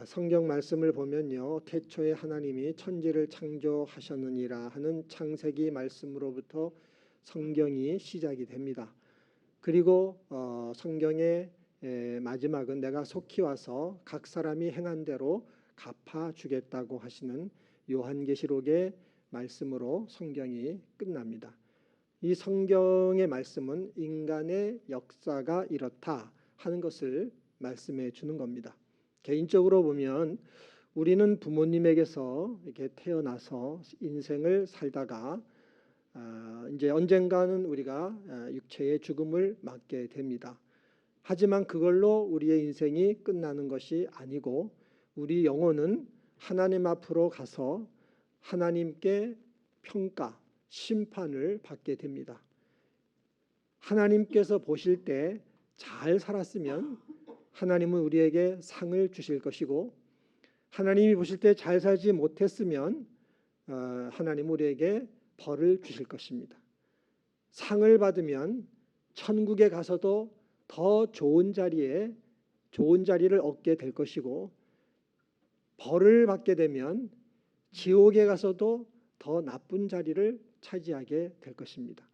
성경 말씀을 보면요, 태초에 하나님이 천지를 창조하셨느니라 하는 창세기 말씀으로부터 성경이 시작이 됩니다. 그리고 성경의 마지막은 내가 속히 와서 각 사람이 행한 대로 갚아주겠다고 하시는 요한계시록의 말씀으로 성경이 끝납니다. 이 성경의 말씀은 인간의 역사가 이렇다 하는 것을 말씀해 주는 겁니다. 개인적으로 보면 우리는 부모님에게서 이렇게 태어나서 인생을 살다가 이제 언젠가는 우리가 육체의 죽음을 맞게 됩니다. 하지만 그걸로 우리의 인생이 끝나는 것이 아니고 우리 영혼은 하나님 앞으로 가서 하나님께 평가, 심판을 받게 됩니다. 하나님께서 보실 때 잘 살았으면 하나님은 우리에게 상을 주실 것이고, 하나님이 보실 때 잘 살지 못했으면 하나님은 우리에게 벌을 주실 것입니다. 상을 받으면 천국에 가서도 더 좋은 자리를 얻게 될 것이고, 벌을 받게 되면 지옥에 가서도 더 나쁜 자리를 차지하게 될 것입니다.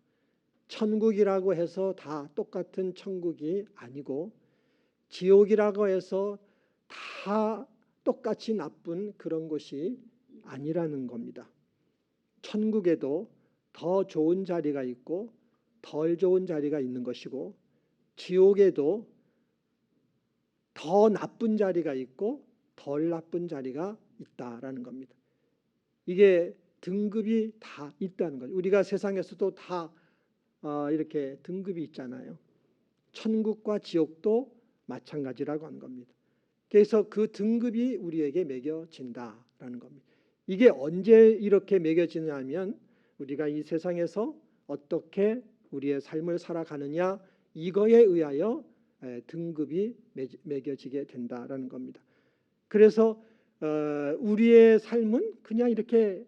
천국이라고 해서 다 똑같은 천국이 아니고 지옥이라고 해서 다 똑같이 나쁜 그런 것이 아니라는 겁니다. 천국에도 더 좋은 자리가 있고 덜 좋은 자리가 있는 것이고, 지옥에도 더 나쁜 자리가 있고 덜 나쁜 자리가 있다라는 겁니다. 이게 등급이 다 있다는 거죠. 우리가 세상에서도 다 이렇게 등급이 있잖아요. 천국과 지옥도 마찬가지라고 하는 겁니다. 그래서 그 등급이 우리에게 매겨진다라는 겁니다. 이게 언제 이렇게 매겨지냐면 우리가 이 세상에서 어떻게 우리의 삶을 살아가느냐, 이거에 의하여 등급이 매겨지게 된다라는 겁니다. 그래서 우리의 삶은 그냥 이렇게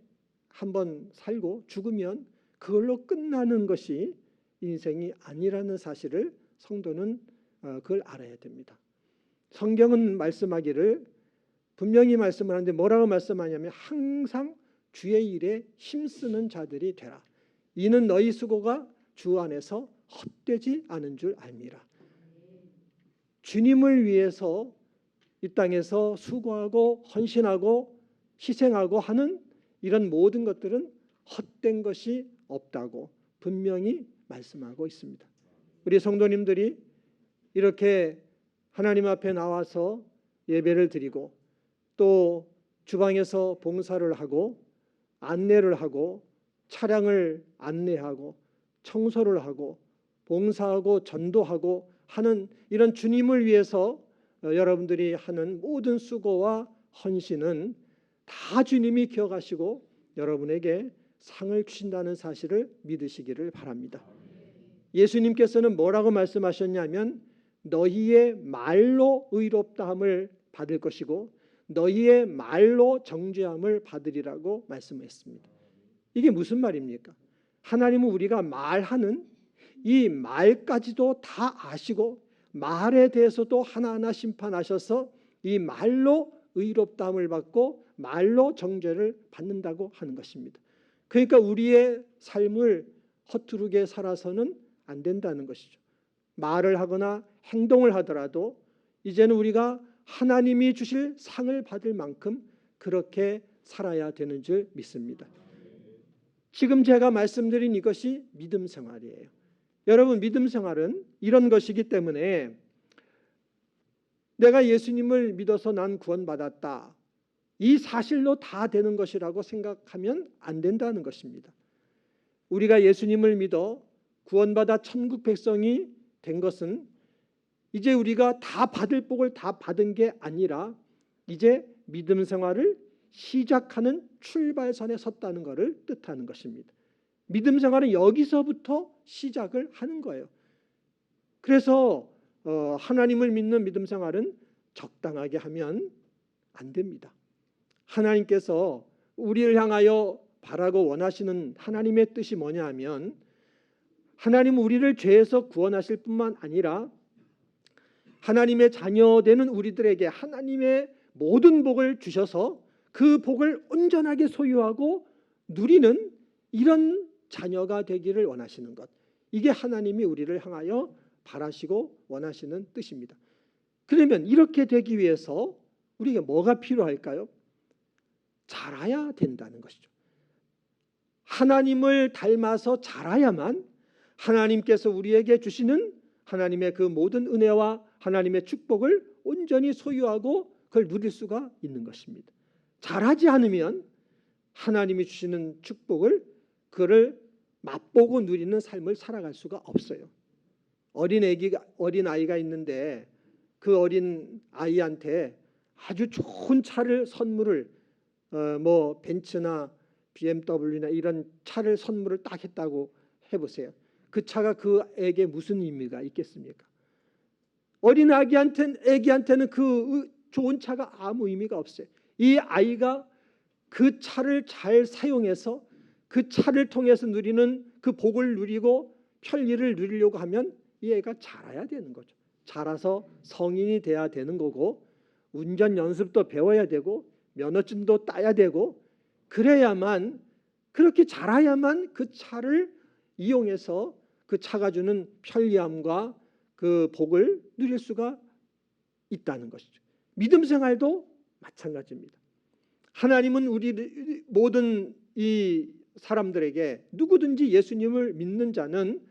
한번 살고 죽으면 그걸로 끝나는 것이 인생이 아니라는 사실을 성도는 그걸 알아야 됩니다. 성경은 말씀하기를 분명히 말씀을 하는데 뭐라고 말씀하냐면 항상 주의 일에 힘쓰는 자들이 되라. 이는 너희 수고가 주 안에서 헛되지 않은 줄 알미라. 주님을 위해서 이 땅에서 수고하고 헌신하고 희생하고 하는 이런 모든 것들은 헛된 것이 없다고 분명히 말씀하고 있습니다. 우리 성도님들이 이렇게 하나님 앞에 나와서 예배를 드리고 또 주방에서 봉사를 하고 안내를 하고 차량을 안내하고 청소를 하고 봉사하고 전도하고 하는 이런 주님을 위해서 여러분들이 하는 모든 수고와 헌신은 다 주님이 기억하시고 여러분에게 상을 주신다는 사실을 믿으시기를 바랍니다. 예수님께서는 뭐라고 말씀하셨냐면 너희의 말로 의롭다함을 받을 것이고 너희의 말로 정죄함을 받으리라고 말씀했습니다. 이게 무슨 말입니까? 하나님은 우리가 말하는 이 말까지도 다 아시고 말에 대해서도 하나하나 심판하셔서 이 말로 의롭다함을 받고 말로 정죄를 받는다고 하는 것입니다. 그러니까 우리의 삶을 허투루게 살아서는 안 된다는 것이죠. 말을 하거나 행동을 하더라도 이제는 우리가 하나님이 주실 상을 받을 만큼 그렇게 살아야 되는 줄 믿습니다. 지금 제가 말씀드린 이것이 믿음 생활이에요. 여러분, 믿음 생활은 이런 것이기 때문에 내가 예수님을 믿어서 난 구원받았다, 이 사실로 다 되는 것이라고 생각하면 안 된다는 것입니다. 우리가 예수님을 믿어 구원받아 천국 백성이 된 것은 이제 우리가 다 받을 복을 다 받은 게 아니라 이제 믿음 생활을 시작하는 출발선에 섰다는 것을 뜻하는 것입니다. 믿음 생활은 여기서부터 시작을 하는 거예요. 그래서 하나님을 믿는 믿음 생활은 적당하게 하면 안 됩니다. 하나님께서 우리를 향하여 바라고 원하시는 하나님의 뜻이 뭐냐 하면 하나님은 우리를 죄에서 구원하실 뿐만 아니라 하나님의 자녀되는 우리들에게 하나님의 모든 복을 주셔서 그 복을 온전하게 소유하고 누리는 이런 자녀가 되기를 원하시는 것. 이게 하나님이 우리를 향하여 바라시고 원하시는 뜻입니다. 그러면 이렇게 되기 위해서 우리가 뭐가 필요할까요? 자라야 된다는 것이죠. 하나님을 닮아서 자라야만 하나님께서 우리에게 주시는 하나님의 그 모든 은혜와 하나님의 축복을 온전히 소유하고 그걸 누릴 수가 있는 것입니다. 자라지 않으면 하나님이 주시는 축복을 그를 맛보고 누리는 삶을 살아갈 수가 없어요. 어린 아이가 있는데 그 어린 아이한테 아주 좋은 차를 선물을 뭐 벤츠나 BMW나 이런 차를 선물을 딱 했다고 해보세요. 그 차가 그 애에게 무슨 의미가 있겠습니까? 어린 애기한테는 그 좋은 차가 아무 의미가 없어요. 이 아이가 그 차를 잘 사용해서 그 차를 통해서 누리는 그 복을 누리고 편리를 누리려고 하면 이 애가 자라야 되는 거죠. 자라서 성인이 돼야 되는 거고 운전 연습도 배워야 되고 면허증도 따야 되고 그래야만 그렇게 자라야만 그 차를 이용해서 그 차가 주는 편리함과 그 복을 누릴 수가 있다는 것이죠. 믿음 생활도 마찬가지입니다. 하나님은 우리 모든 이 사람들에게 누구든지 예수님을 믿는 자는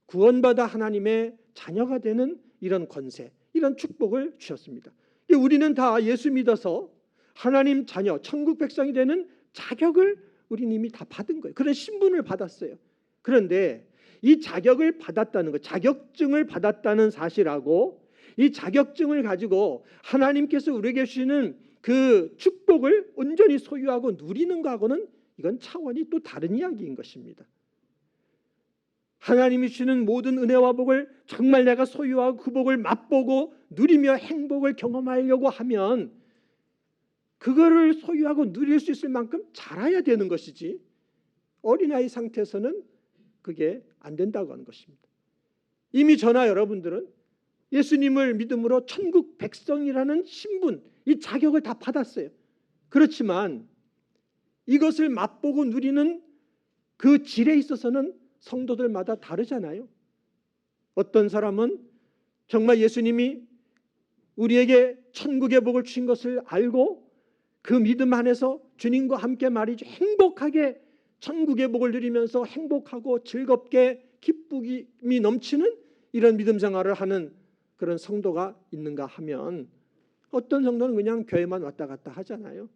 구원받아 하나님의 자녀가 되는 이런 권세, 이런 축복을 주셨습니다. 우리는 다 예수 믿어서 하나님 자녀, 천국 백성이 되는 자격을 우리는 이미 다 받은 거예요. 그런 신분을 받았어요. 그런데 이 자격을 받았다는 것, 자격증을 받았다는 사실하고 이 자격증을 가지고 하나님께서 우리에게 주시는 그 축복을 온전히 소유하고 누리는 것하고는 이건 차원이 또 다른 이야기인 것입니다. 하나님이 주시는 모든 은혜와 복을 정말 내가 소유하고 그 복을 맛보고 누리며 행복을 경험하려고 하면 그거를 소유하고 누릴 수 있을 만큼 자라야 되는 것이지 어린아이 상태에서는 그게 안 된다고 하는 것입니다. 이미 저나 여러분들은 예수님을 믿음으로 천국 백성이라는 신분, 이 자격을 다 받았어요. 그렇지만 이것을 맛보고 누리는 그 질에 있어서는 성도들마다 다르잖아요. 어떤 사람은 정말 예수님이 우리에게 천국의 복을 주신 것을 알고 그 믿음 안에서 주님과 함께 말이죠. 행복하게 천국의 복을 누리면서 행복하고 즐겁게 기쁨이 넘치는 이런 믿음 생활을 하는 그런 성도가 있는가 하면 어떤 성도는 그냥 교회만 왔다 갔다 하잖아요.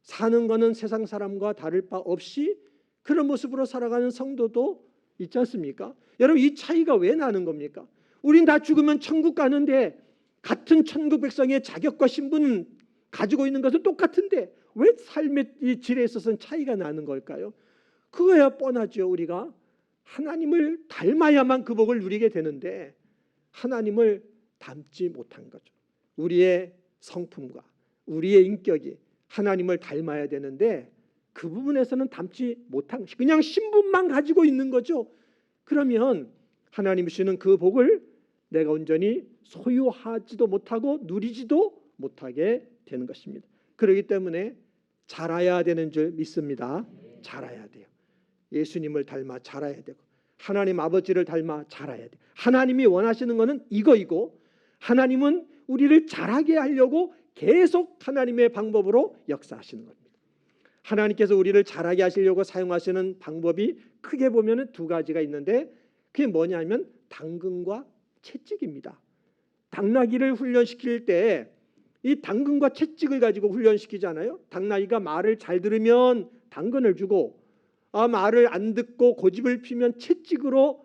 사는 거는 세상 사람과 다를 바 없이 그런 모습으로 살아가는 성도도 있지 않습니까? 여러분 이 차이가 왜 나는 겁니까? 우린 다 죽으면 천국 가는데 같은 천국 백성의 자격과 신분은 가지고 있는 것은 똑같은데 왜 삶의 이 질에 있어서는 차이가 나는 걸까요? 그거야 뻔하죠. 우리가 하나님을 닮아야만 그 복을 누리게 되는데 하나님을 닮지 못한 거죠. 우리의 성품과 우리의 인격이 하나님을 닮아야 되는데 그 부분에서는 닮지 못한 그냥 신분만 가지고 있는 거죠. 그러면 하나님이 주시는 그 복을 내가 온전히 소유하지도 못하고 누리지도 못하게 되는 것입니다. 그렇기 때문에 자라야 되는 줄 믿습니다. 자라야 돼요. 예수님을 닮아 자라야 되고 하나님 아버지를 닮아 자라야 돼요. 하나님이 원하시는 것은 이거이고 하나님은 우리를 자라게 하려고 계속 하나님의 방법으로 역사하시는 겁니다. 하나님께서 우리를 자라게 하시려고 사용하시는 방법이 크게 보면 두 가지가 있는데 그게 뭐냐면 당근과 채찍입니다. 당나귀를 훈련시킬 때 이 당근과 채찍을 가지고 훈련시키잖아요. 당나귀가 말을 잘 들으면 당근을 주고 말을 안 듣고 고집을 피면 채찍으로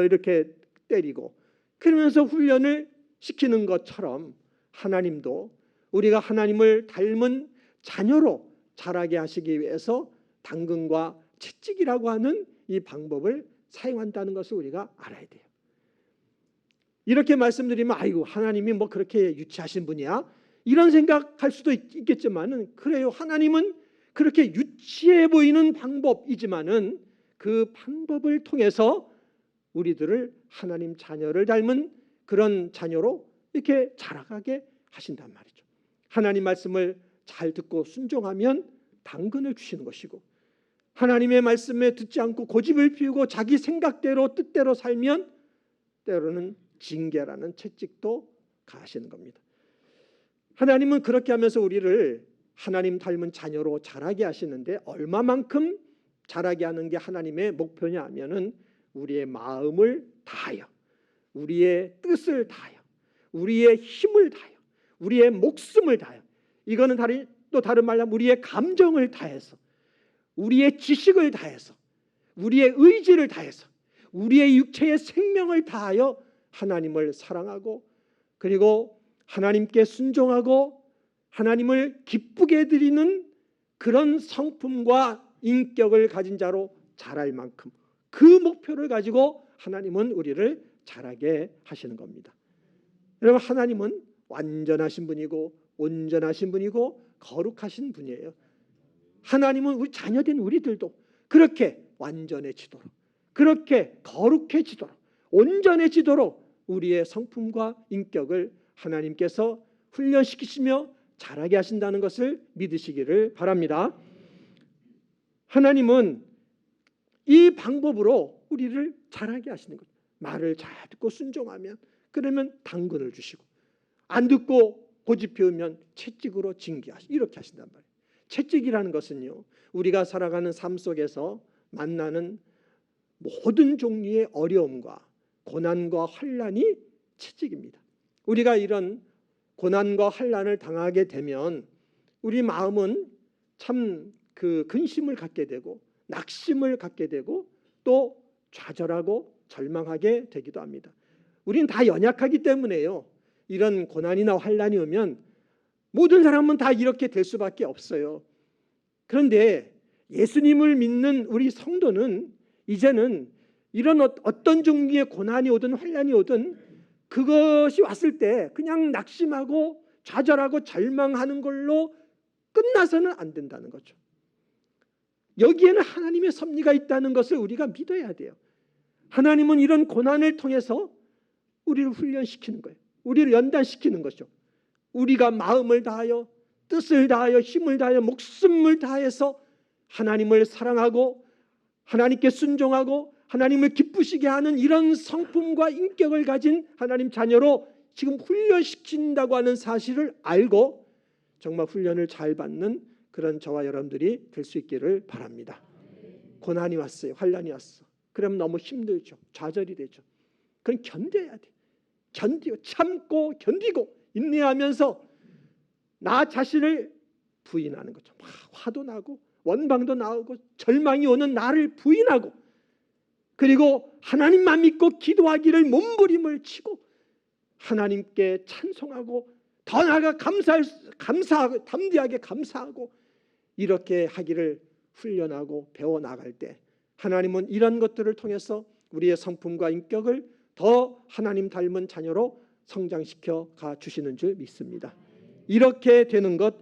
이렇게 때리고 그러면서 훈련을 시키는 것처럼 하나님도 우리가 하나님을 닮은 자녀로 자라게 하시기 위해서 당근과 채찍이라고 하는 이 방법을 사용한다는 것을 우리가 알아야 돼요. 이렇게 말씀드리면 아이고 하나님이 뭐 그렇게 유치하신 분이야? 이런 생각할 수도 있겠지만은 그래요. 하나님은 그렇게 유치해 보이는 방법이지만은 그 방법을 통해서 우리들을 하나님 자녀를 닮은 그런 자녀로 이렇게 자라가게 하신단 말이죠. 하나님 말씀을 잘 듣고 순종하면 당근을 주시는 것이고, 하나님의 말씀에 듣지 않고 고집을 피우고 자기 생각대로 뜻대로 살면 때로는 징계라는 채찍도 가하시는 겁니다. 하나님은 그렇게 하면서 우리를 하나님 닮은 자녀로 자라게 하시는데, 얼마만큼 자라게 하는 게 하나님의 목표냐 하면은 우리의 마음을 다하여, 우리의 뜻을 다하여, 우리의 힘을 다하여, 우리의 목숨을 다하여, 이거는 또 다른 말로 하면 우리의 감정을 다해서, 우리의 지식을 다해서, 우리의 의지를 다해서, 우리의 육체의 생명을 다하여 하나님을 사랑하고, 그리고 하나님께 순종하고 하나님을 기쁘게 드리는 그런 성품과 인격을 가진 자로 자랄 만큼, 그 목표를 가지고 하나님은 우리를 자라게 하시는 겁니다. 여러분, 하나님은 완전하신 분이고 온전하신 분이고 거룩하신 분이에요. 하나님은 우리 자녀된 우리들도 그렇게 완전해지도록, 그렇게 거룩해지도록, 온전해지도록 우리의 성품과 인격을 하나님께서 훈련시키시며 자라게 하신다는 것을 믿으시기를 바랍니다. 하나님은 이 방법으로 우리를 자라게 하시는 거예요. 말을 잘 듣고 순종하면, 그러면 당근을 주시고, 안 듣고 고집 피우면 채찍으로 징계하시고, 이렇게 하신단 말이에요. 채찍이라는 것은요, 우리가 살아가는 삶 속에서 만나는 모든 종류의 어려움과 고난과 환난이 채찍입니다. 우리가 이런 고난과 환난을 당하게 되면 우리 마음은 참 근심을 갖게 되고 낙심을 갖게 되고 또 좌절하고 절망하게 되기도 합니다. 우리는 다 연약하기 때문에요. 이런 고난이나 환난이 오면 모든 사람은 다 이렇게 될 수밖에 없어요. 그런데 예수님을 믿는 우리 성도는 이제는 이런 어떤 종류의 고난이 오든 환난이 오든 그것이 왔을 때 그냥 낙심하고 좌절하고 절망하는 걸로 끝나서는 안 된다는 거죠. 여기에는 하나님의 섭리가 있다는 것을 우리가 믿어야 돼요. 하나님은 이런 고난을 통해서 우리를 훈련시키는 거예요. 우리를 연단시키는 거죠. 우리가 마음을 다하여, 뜻을 다하여, 힘을 다하여, 목숨을 다해서 하나님을 사랑하고 하나님께 순종하고 하나님을 기쁘시게 하는 이런 성품과 인격을 가진 하나님 자녀로 지금 훈련시킨다고 하는 사실을 알고 정말 훈련을 잘 받는 그런 저와 여러분들이 될 수 있기를 바랍니다. 고난이 왔어요. 환난이 왔어. 그럼 너무 힘들죠. 좌절이 되죠. 그건 견뎌야 돼. 견디고 참고 견디고 인내하면서 나 자신을 부인하는 거죠. 화도 나고 원망도 나오고 절망이 오는 나를 부인하고, 그리고 하나님만 믿고 기도하기를 몸부림을 치고 하나님께 찬송하고 더 나아가 감사하고 담대하게 감사하고 이렇게 하기를 훈련하고 배워나갈 때 하나님은 이런 것들을 통해서 우리의 성품과 인격을 더 하나님 닮은 자녀로 성장시켜 가 주시는 줄 믿습니다. 이렇게 되는 것,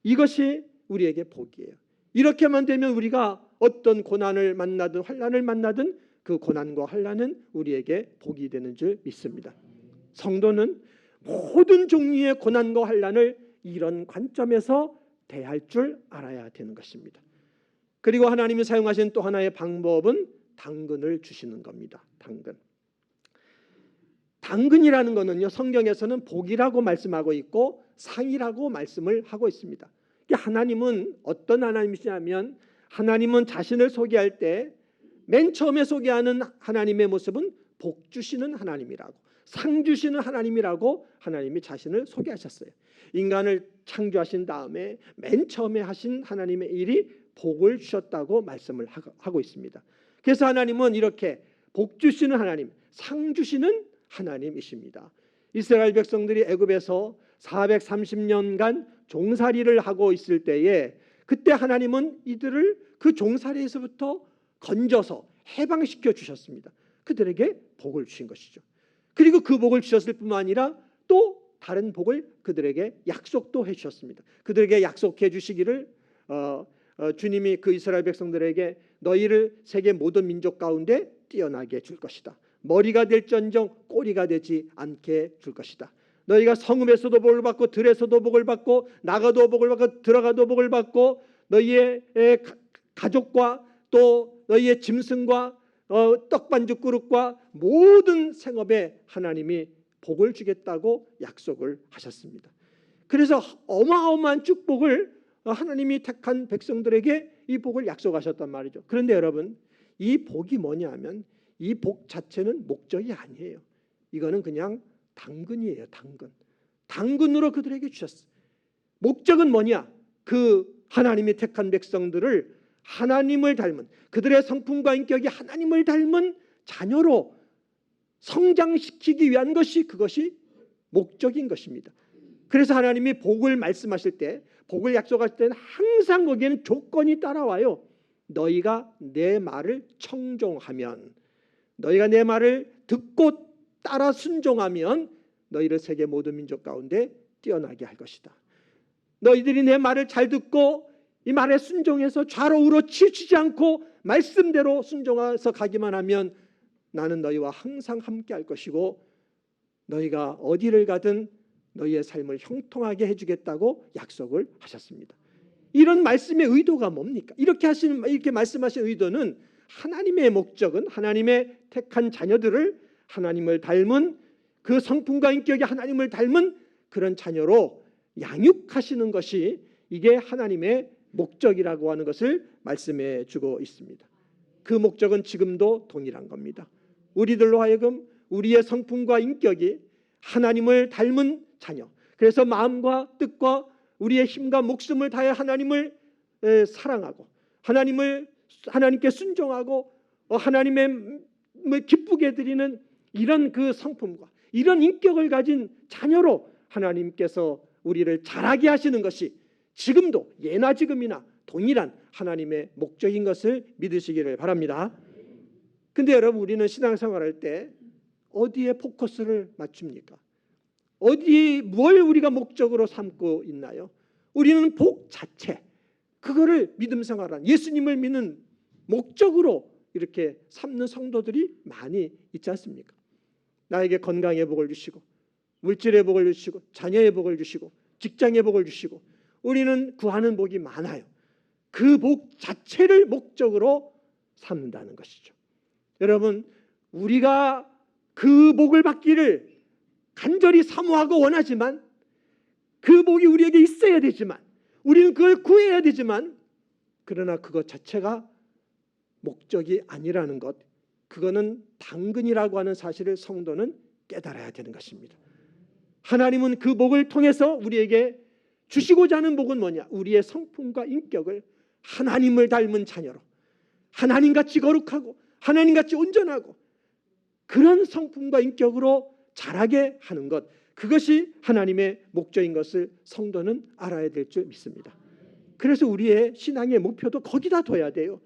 이것이 우리에게 복이에요. 이렇게만 되면 우리가 어떤 고난을 만나든 환난을 만나든 그 고난과 환난은 우리에게 복이 되는 줄 믿습니다. 성도는 모든 종류의 고난과 환난을 이런 관점에서 대할 줄 알아야 되는 것입니다. 그리고 하나님이 사용하신 또 하나의 방법은 당근을 주시는 겁니다. 당근이라는 것은요, 성경에서는 복이라고 말씀하고 있고 상이라고 말씀을 하고 있습니다. 하나님은 어떤 하나님이시냐면, 하나님은 자신을 소개할 때 맨 처음에 소개하는 하나님의 모습은 복 주시는 하나님이라고, 상 주시는 하나님이라고 하나님이 자신을 소개하셨어요. 인간을 창조하신 다음에 맨 처음에 하신 하나님의 일이 복을 주셨다고 말씀을 하고 있습니다. 그래서 하나님은 이렇게 복 주시는 하나님, 상 주시는 하나님이십니다. 이스라엘 백성들이 애굽에서 430년간 종살이를 하고 있을 때에 그때 하나님은 이들을 그 종살이에서부터 건져서 해방시켜 주셨습니다. 그들에게 복을 주신 것이죠. 그리고 그 복을 주셨을 뿐만 아니라 또 다른 복을 그들에게 약속도 해주셨습니다. 그들에게 약속해 주시기를 주님이 그 이스라엘 백성들에게 너희를 세계 모든 민족 가운데 뛰어나게 줄 것이다. 머리가 될지언정 꼬리가 되지 않게 줄 것이다. 너희가 성읍에서도 복을 받고 들에서도 복을 받고 나가도 복을 받고 들어가도 복을 받고 너희의 가족과 또 너희의 짐승과 떡반죽 그릇과 모든 생업에 하나님이 복을 주겠다고 약속을 하셨습니다. 그래서 어마어마한 축복을 하나님이 택한 백성들에게 이 복을 약속하셨단 말이죠. 그런데 여러분, 이 복이 뭐냐 하면 이 복 자체는 목적이 아니에요. 이거는 그냥 당근이에요. 당근으로 그들에게 주셨어요. 목적은 뭐냐? 그 하나님이 택한 백성들을 하나님을 닮은, 그들의 성품과 인격이 하나님을 닮은 자녀로 성장시키기 위한 것이, 그것이 목적인 것입니다. 그래서 하나님이 복을 말씀하실 때, 복을 약속하실 때는 항상 거기에는 조건이 따라와요. 너희가 내 말을 청종하면, 너희가 내 말을 듣고 따라 순종하면 너희를 세계 모든 민족 가운데 뛰어나게 할 것이다. 너희들이 내 말을 잘 듣고 이 말에 순종해서 좌로 우로 치우치지 않고 말씀대로 순종해서 가기만 하면 나는 너희와 항상 함께 할 것이고 너희가 어디를 가든 너희의 삶을 형통하게 해주겠다고 약속을 하셨습니다. 이런 말씀의 의도가 뭡니까? 이렇게 말씀하신 의도는 하나님의 목적은 하나님의 택한 자녀들을 하나님을 닮은, 그 성품과 인격이 하나님을 닮은 그런 자녀로 양육하시는 것이, 이게 하나님의 목적이라고 하는 것을 말씀해 주고 있습니다. 그 목적은 지금도 동일한 겁니다. 우리들로 하여금 우리의 성품과 인격이 하나님을 닮은 자녀, 그래서 마음과 뜻과 우리의 힘과 목숨을 다해 하나님을 사랑하고 하나님께 순종하고 하나님의 기쁘게 드리는 이런 그 성품과 이런 인격을 가진 자녀로 하나님께서 우리를 자라게 하시는 것이 지금도 예나 지금이나 동일한 하나님의 목적인 것을 믿으시기를 바랍니다. 근데 여러분, 우리는 신앙생활할 때 어디에 포커스를 맞춥니까? 뭘 우리가 목적으로 삼고 있나요? 우리는 복 자체, 그거를 믿음 생활한 예수님을 믿는 목적으로 이렇게 삼는 성도들이 많이 있지 않습니까? 나에게 건강의 복을 주시고 물질의 복을 주시고 자녀의 복을 주시고 직장의 복을 주시고, 우리는 구하는 복이 많아요. 그 복 자체를 목적으로 삼는다는 것이죠. 여러분, 우리가 그 복을 받기를 간절히 사모하고 원하지만, 그 복이 우리에게 있어야 되지만, 우리는 그걸 구해야 되지만, 그러나 그것 자체가 목적이 아니라는 것, 그거는 당근이라고 하는 사실을 성도는 깨달아야 되는 것입니다. 하나님은 그 복을 통해서 우리에게 주시고자 하는 복은 뭐냐? 우리의 성품과 인격을 하나님을 닮은 자녀로, 하나님같이 거룩하고 하나님같이 온전하고 그런 성품과 인격으로 자라게 하는 것, 그것이 하나님의 목적인 것을 성도는 알아야 될 줄 믿습니다. 그래서 우리의 신앙의 목표도 거기다 둬야 돼요.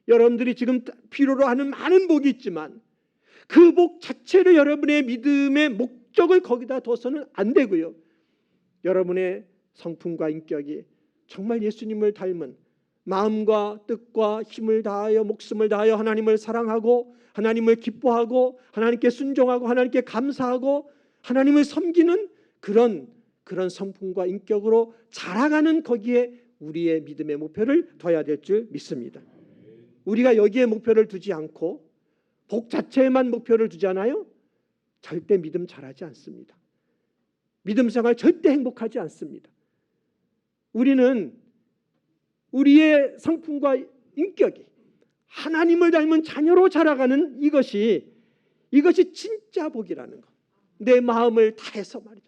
여러분들이 지금 필요로 하는 많은 복이 있지만 그 복 자체를 여러분의 믿음의 목적을 거기다 둬서는 안 되고요. 여러분의 성품과 인격이 정말 예수님을 닮은, 마음과 뜻과 힘을 다하여 목숨을 다하여 하나님을 사랑하고 하나님을 기뻐하고 하나님께 순종하고 하나님께 감사하고 하나님을 섬기는 그런 성품과 인격으로 자라가는, 거기에 우리의 믿음의 목표를 둬야 될 줄 믿습니다. 우리가 여기에 목표를 두지 않고 복 자체에만 목표를 두잖아요. 절대 믿음 잘하지 않습니다. 믿음 생활 절대 행복하지 않습니다. 우리는 우리의 성품과 인격이 하나님을 닮은 자녀로 자라가는 이것이 진짜 복이라는 것. 내 마음을 다해서 말이죠.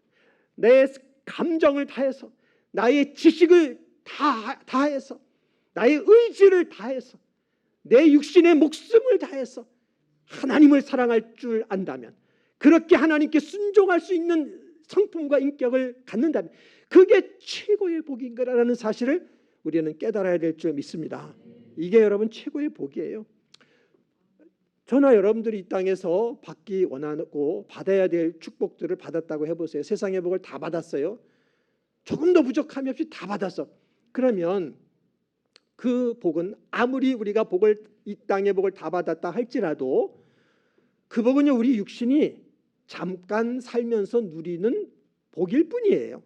내 감정을 다해서, 나의 지식을 다해서, 나의 의지를 다해서, 내 육신의 목숨을 다해서 하나님을 사랑할 줄 안다면, 그렇게 하나님께 순종할 수 있는 성품과 인격을 갖는다면 그게 최고의 복인 거라는 사실을 우리는 깨달아야 될 줄 믿습니다. 이게 여러분 최고의 복이에요. 저나 여러분들이 이 땅에서 받기 원하고 받아야 될 축복들을 받았다고 해보세요. 세상의 복을 다 받았어요. 조금 더 부족함이 없이 다 받았어. 그러면 그 복은 아무리 우리가 이 땅의 복을 다 받았다 할지라도 그 복은요, 우리 육신이 잠깐 살면서 누리는 복일 뿐이에요.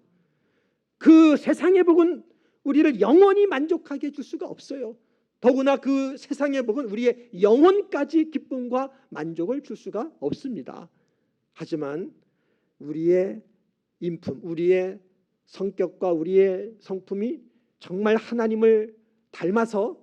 그 세상의 복은 우리를 영원히 만족하게 해줄 수가 없어요. 더구나 그 세상의 복은 우리의 영혼까지 기쁨과 만족을 줄 수가 없습니다. 하지만 우리의 인품, 우리의 성격과 우리의 성품이 정말 하나님을 닮아서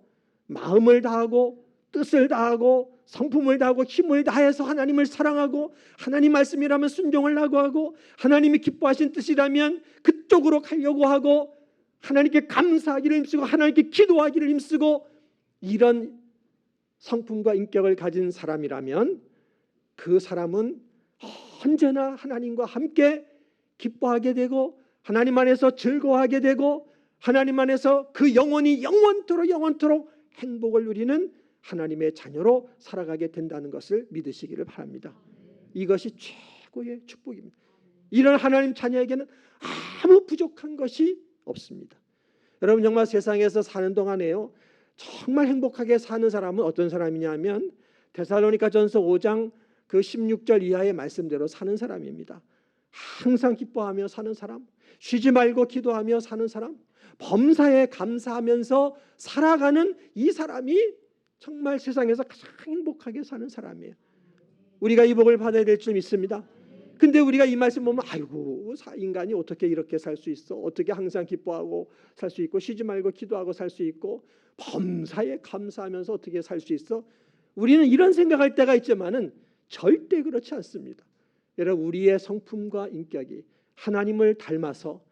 마음을 다하고 뜻을 다하고 성품을 다하고 힘을 다해서 하나님을 사랑하고 하나님 말씀이라면 순종을 하고 하나님이 기뻐하신 뜻이라면 그쪽으로 가려고 하고 하나님께 감사하기를 힘쓰고 하나님께 기도하기를 힘쓰고 이런 성품과 인격을 가진 사람이라면 그 사람은 언제나 하나님과 함께 기뻐하게 되고 하나님 안에서 즐거워하게 되고 하나님 안에서 그 영혼이 영원토록 행복을 누리는 하나님의 자녀로 살아가게 된다는 것을 믿으시기를 바랍니다. 이것이 최고의 축복입니다. 이런 하나님 자녀에게는 아무 부족한 것이 없습니다. 여러분 정말 세상에서 사는 동안에요 정말 행복하게 사는 사람은 어떤 사람이냐면 데살로니가전서 5장 그 16절 이하의 말씀대로 사는 사람입니다. 항상 기뻐하며 사는 사람, 쉬지 말고 기도하며 사는 사람, 범사에 감사하면서 살아가는 이 사람이 정말 세상에서 가장 행복하게 사는 사람이에요. 우리가 이 복을 받아야 될 줄 믿습니다. 근데 우리가 이 말씀 보면 아이고 인간이 어떻게 이렇게 살 수 있어? 어떻게 항상 기뻐하고 살 수 있고 쉬지 말고 기도하고 살 수 있고 범사에 감사하면서 어떻게 살 수 있어? 우리는 이런 생각할 때가 있지만은 절대 그렇지 않습니다. 여러분 우리의 성품과 인격이 하나님을 닮아서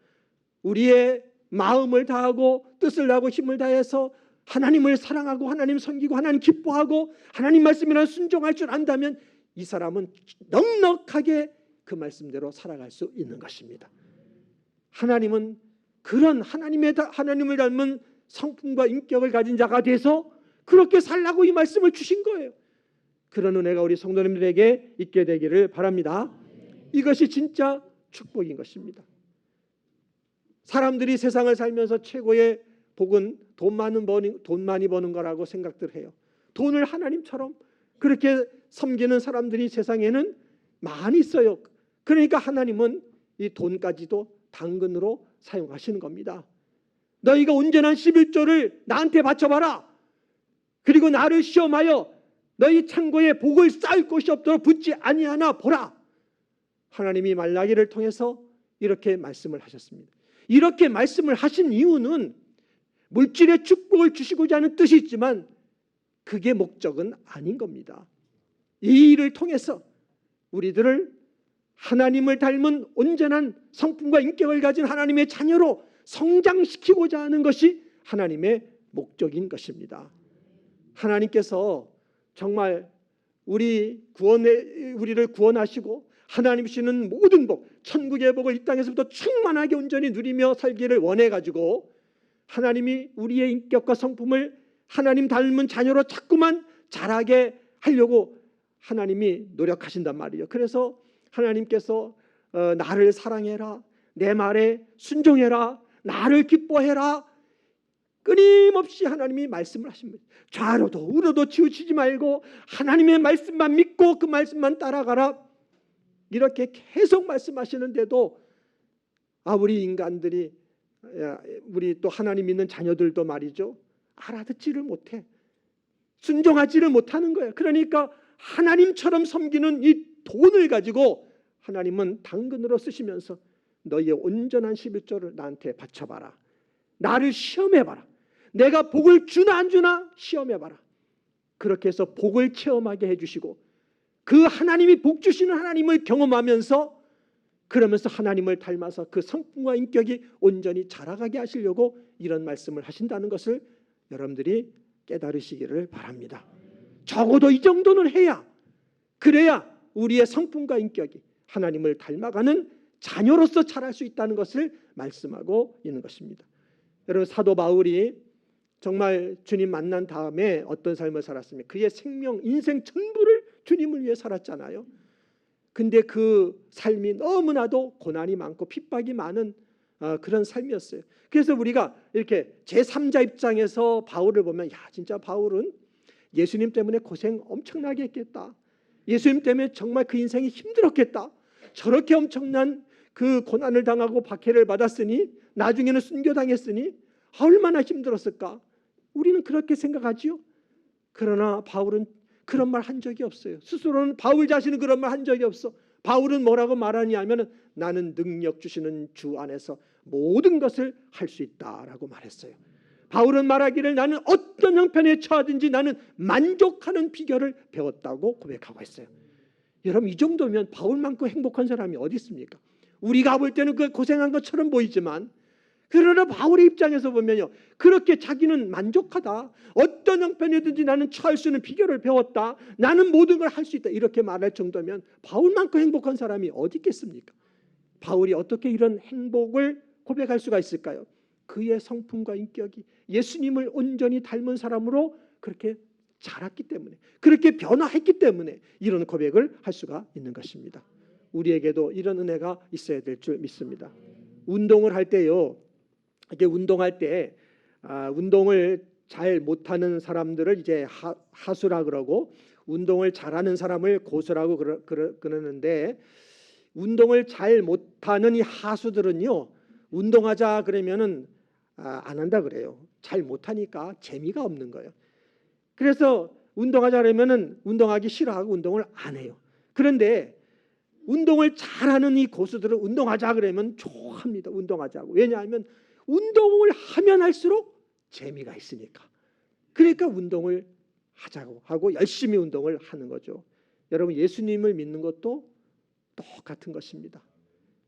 우리의 마음을 다하고 뜻을 다하고 힘을 다해서 하나님을 사랑하고 하나님 섬기고 하나님 기뻐하고 하나님 말씀이란 순종할 줄 안다면 이 사람은 넉넉하게 그 말씀대로 살아갈 수 있는 것입니다. 하나님은 그런 하나님을 닮은 성품과 인격을 가진 자가 돼서 그렇게 살라고 이 말씀을 주신 거예요. 그런 은혜가 우리 성도님들에게 있게 되기를 바랍니다. 이것이 진짜 축복인 것입니다. 사람들이 세상을 살면서 최고의 복은 돈 많이 버는 거라고 생각들 해요. 돈을 하나님처럼 그렇게 섬기는 사람들이 세상에는 많이 있어요. 그러니까 하나님은 이 돈까지도 당근으로 사용하시는 겁니다. 너희가 온전한 11조를 나한테 바쳐봐라. 그리고 나를 시험하여 너희 창고에 복을 쌓을 곳이 없도록 붙지 아니하나 보라. 하나님이 말라기를 통해서 이렇게 말씀을 하셨습니다. 이렇게 말씀을 하신 이유는 물질의 축복을 주시고자 하는 뜻이 있지만 그게 목적은 아닌 겁니다. 이 일을 통해서 우리들을 하나님을 닮은 온전한 성품과 인격을 가진 하나님의 자녀로 성장시키고자 하는 것이 하나님의 목적인 것입니다. 하나님께서 정말 우리를 구원하시고 하나님 주시는 모든 복, 천국의 복을 이 땅에서부터 충만하게 온전히 누리며 살기를 원해가지고 하나님이 우리의 인격과 성품을 하나님 닮은 자녀로 자꾸만 자라게 하려고 하나님이 노력하신단 말이에요. 그래서 하나님께서 나를 사랑해라, 내 말에 순종해라, 나를 기뻐해라, 끊임없이 하나님이 말씀을 하십니다. 좌로도 우로도 치우치지 말고 하나님의 말씀만 믿고 그 말씀만 따라가라. 이렇게 계속 말씀하시는데도 우리 인간들이, 우리 또 하나님 믿는 자녀들도 말이죠, 알아듣지를 못해, 순종하지를 못하는 거예요. 그러니까 하나님처럼 섬기는 이 돈을 가지고 하나님은 당근으로 쓰시면서 너희의 온전한 11조를 나한테 바쳐봐라. 나를 시험해봐라. 내가 복을 주나 안 주나 시험해봐라. 그렇게 해서 복을 체험하게 해주시고 그 하나님이 복 주시는 하나님을 경험하면서 그러면서 하나님을 닮아서 그 성품과 인격이 온전히 자라가게 하시려고 이런 말씀을 하신다는 것을 여러분들이 깨달으시기를 바랍니다. 적어도 이 정도는 해야, 그래야 우리의 성품과 인격이 하나님을 닮아가는 자녀로서 자랄 수 있다는 것을 말씀하고 있는 것입니다. 여러분 사도 바울이 정말 주님 만난 다음에 어떤 삶을 살았습니까? 그의 생명, 인생 전부를 주님을 위해 살았잖아요. 근데 그 삶이 너무나도 고난이 많고 핍박이 많은 그런 삶이었어요. 그래서 우리가 이렇게 제3자 입장에서 바울을 보면 진짜 바울은 예수님 때문에 고생 엄청나게 했겠다. 예수님 때문에 정말 그 인생이 힘들었겠다. 저렇게 엄청난 그 고난을 당하고 박해를 받았으니 나중에는 순교당했으니 얼마나 힘들었을까? 우리는 그렇게 생각하지요. 그러나 바울은 그런 말 한 적이 없어요. 스스로는 바울 자신은 그런 말 한 적이 없어. 바울은 뭐라고 말하냐 하면 나는 능력 주시는 주 안에서 모든 것을 할 수 있다라고 말했어요. 바울은 말하기를 나는 어떤 형편에 처하든지 나는 만족하는 비결을 배웠다고 고백하고 있어요. 여러분, 이 정도면 바울만큼 행복한 사람이 어디 있습니까? 우리가 볼 때는 그 고생한 것처럼 보이지만 그러나 바울의 입장에서 보면요, 그렇게 자기는 만족하다, 어떤 형편이든지 나는 처할 수 있는 비결을 배웠다, 나는 모든 걸 할 수 있다, 이렇게 말할 정도면 바울만큼 행복한 사람이 어디 있겠습니까? 바울이 어떻게 이런 행복을 고백할 수가 있을까요? 그의 성품과 인격이 예수님을 온전히 닮은 사람으로 그렇게 자랐기 때문에, 그렇게 변화했기 때문에 이런 고백을 할 수가 있는 것입니다. 우리에게도 이런 은혜가 있어야 될 줄 믿습니다. 운동을 할 때요, 이렇게 운동할 때 운동을 잘 못하는 사람들을 이제 하수라 그러고, 운동을 잘하는 사람을 고수라고 그러는데, 운동을 잘 못하는 이 하수들은요, 운동하자 그러면은 안 한다 그래요. 잘 못하니까 재미가 없는 거예요. 그래서 운동하자 그러면은 운동하기 싫어하고 운동을 안 해요. 그런데 운동을 잘하는 이 고수들은 운동하자 그러면 좋아합니다. 운동하자고. 왜냐하면 운동을 하면 할수록 재미가 있으니까. 그러니까 운동을 하자고 하고 열심히 운동을 하는 거죠. 여러분, 예수님을 믿는 것도 똑같은 것입니다.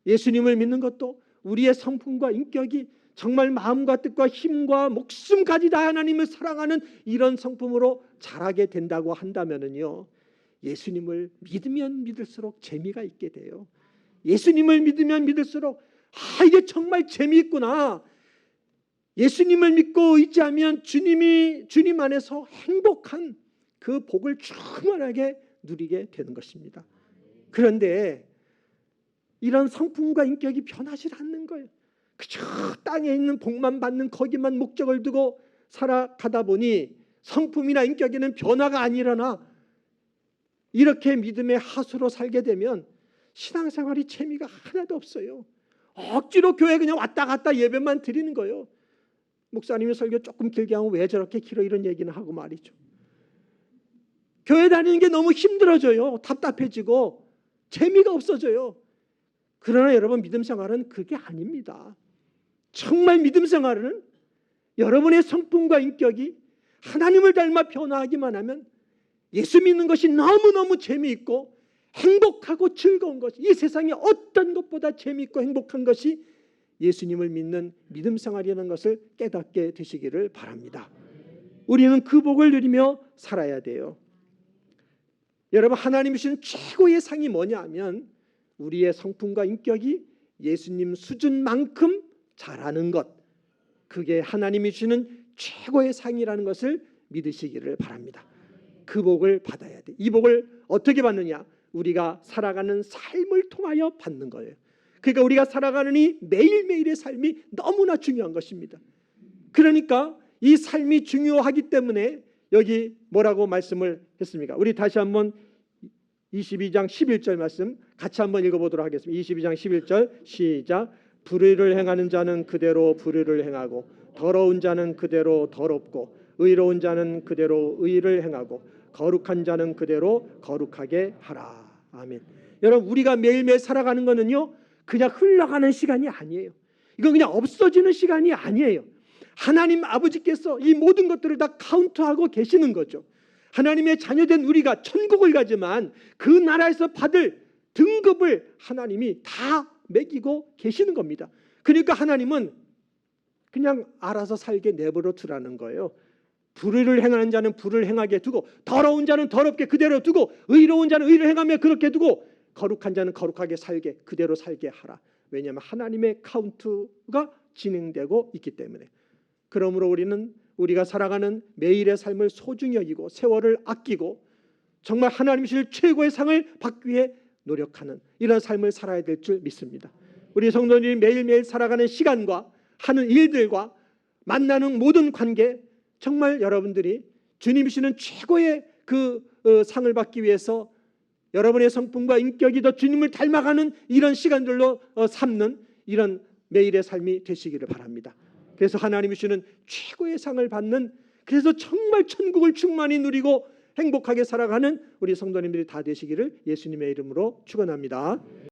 예수님을 믿는 것도 우리의 성품과 인격이 정말 마음과 뜻과 힘과 목숨까지 다 하나님을 사랑하는 이런 성품으로 자라게 된다고 한다면은요, 예수님을 믿으면 믿을수록 재미가 있게 돼요. 예수님을 믿으면 믿을수록 이게 정말 재미있구나. 예수님을 믿고 의지하면 주님 안에서 행복한 그 복을 충만하게 누리게 되는 것입니다. 그런데 이런 성품과 인격이 변하지 않는 거예요. 그저 땅에 있는 복만 받는 거기만 목적을 두고 살아가다 보니 성품이나 인격에는 변화가 안 일어나. 이렇게 믿음의 하수로 살게 되면 신앙생활이 재미가 하나도 없어요. 억지로 교회 그냥 왔다 갔다 예배만 드리는 거예요. 목사님이 설교 조금 길게 하면 왜 저렇게 길어, 이런 얘기는 하고 말이죠. 교회 다니는 게 너무 힘들어져요. 답답해지고 재미가 없어져요. 그러나 여러분, 믿음 생활은 그게 아닙니다. 정말 믿음 생활은 여러분의 성품과 인격이 하나님을 닮아 변화하기만 하면 예수 믿는 것이 너무너무 재미있고 행복하고 즐거운 것이, 이 세상에 어떤 것보다 재미있고 행복한 것이 예수님을 믿는 믿음 생활이라는 것을 깨닫게 되시기를 바랍니다. 우리는 그 복을 누리며 살아야 돼요. 여러분, 하나님이 주신 최고의 상이 뭐냐 하면 우리의 성품과 인격이 예수님 수준만큼 잘하는 것, 그게 하나님이 주시는 최고의 상이라는 것을 믿으시기를 바랍니다. 그 복을 받아야 돼. 이 복을 어떻게 받느냐? 우리가 살아가는 삶을 통하여 받는 거예요. 그러니까 우리가 살아가는 이 매일매일의 삶이 너무나 중요한 것입니다. 그러니까 이 삶이 중요하기 때문에 여기 뭐라고 말씀을 했습니까? 우리 다시 한번 22장 11절 말씀 같이 한번 읽어보도록 하겠습니다. 22장 11절 시작. 불의를 행하는 자는 그대로 불의를 행하고, 더러운 자는 그대로 더럽고, 의로운 자는 그대로 의를 행하고, 거룩한 자는 그대로 거룩하게 하라. 아멘. 여러분, 우리가 매일매일 살아가는 거는요, 그냥 흘러가는 시간이 아니에요. 이건 그냥 없어지는 시간이 아니에요. 하나님 아버지께서 이 모든 것들을 다 카운트하고 계시는 거죠. 하나님의 자녀된 우리가 천국을 가지만 그 나라에서 받을 등급을 하나님이 다 매기고 계시는 겁니다. 그러니까 하나님은 그냥 알아서 살게 내버려 두라는 거예요. 불의를 행하는 자는 불을 행하게 두고, 더러운 자는 더럽게 그대로 두고, 의로운 자는 의를 행하며 그렇게 두고, 거룩한 자는 거룩하게 살게 그대로 살게 하라. 왜냐하면 하나님의 카운트가 진행되고 있기 때문에. 그러므로 우리는 우리가 살아가는 매일의 삶을 소중히 여기고 세월을 아끼고 정말 하나님이 주실 최고의 상을 받기 위해 노력하는 이런 삶을 살아야 될 줄 믿습니다. 우리 성도님이 매일매일 살아가는 시간과 하는 일들과 만나는 모든 관계, 정말 여러분들이 주님이 주시는 최고의 그 상을 받기 위해서 여러분의 성품과 인격이 더 주님을 닮아가는 이런 시간들로 삼는 이런 매일의 삶이 되시기를 바랍니다. 그래서 하나님이 주시는 최고의 상을 받는, 그래서 정말 천국을 충만히 누리고 행복하게 살아가는 우리 성도님들이 다 되시기를 예수님의 이름으로 축원합니다.